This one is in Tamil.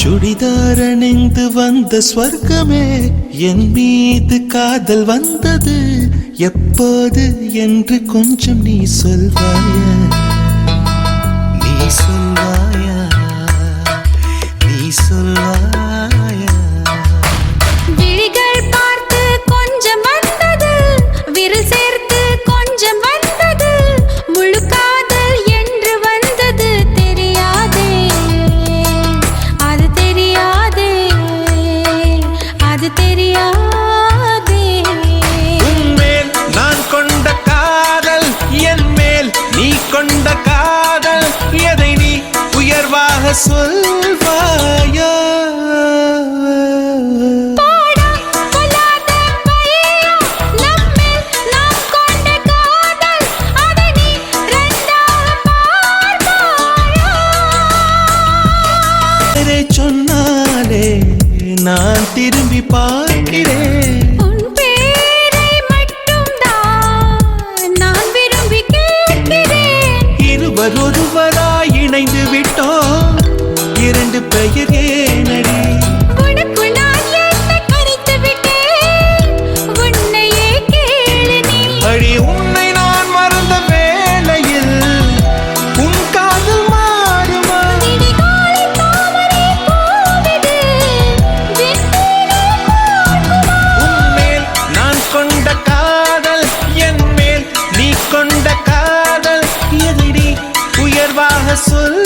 சுடிதார் அணிந்து வந்த ஸ்வர்க்கமே என் மீது காதல் வந்தது எப்போது என்று கொஞ்சம் நீ சொல்வாயா, நீ சொல்வாயா, நீ சொல்வாயா. விழிகள் பார்த்து கொஞ்சம் வந்தது, விரல் சேர்த்து கொஞ்சம் வந்தது, முழு காதல் என்று வந்தது தெரியாதே, அது தெரியாதே, அது தெரியாதே. உன்மேல் நான் கொண்ட காதல், என் மேல் நீ கொண்ட காதல், எதை நீ உயர்வாக சொல்வாயா? சொன்னாலே நான் திரும்பி பார்க்கிறேன். உன் பேரை மட்டும்தான் நான் விரும்பி கேட்கிறேன். இருவர் ஒருவராய் இணைந்து விட்டோம், இரண்டு பெயர் ஏனடி? உனக்குள் நான் என்னை கரைத்து விட்டேன், உன்னையே கேளு நீ. அடி உன்னை நான் மறந்த வேளையில் உன் காதல் மாறுமா? விடிகாலை தாமரை பூவிது, வெண்ணிலா பார்க்குமா? உன்மேல் நான் கொண்ட காதல், என் மேல் நீ கொண்ட காதல், எதிரி உயர்வாக சொல்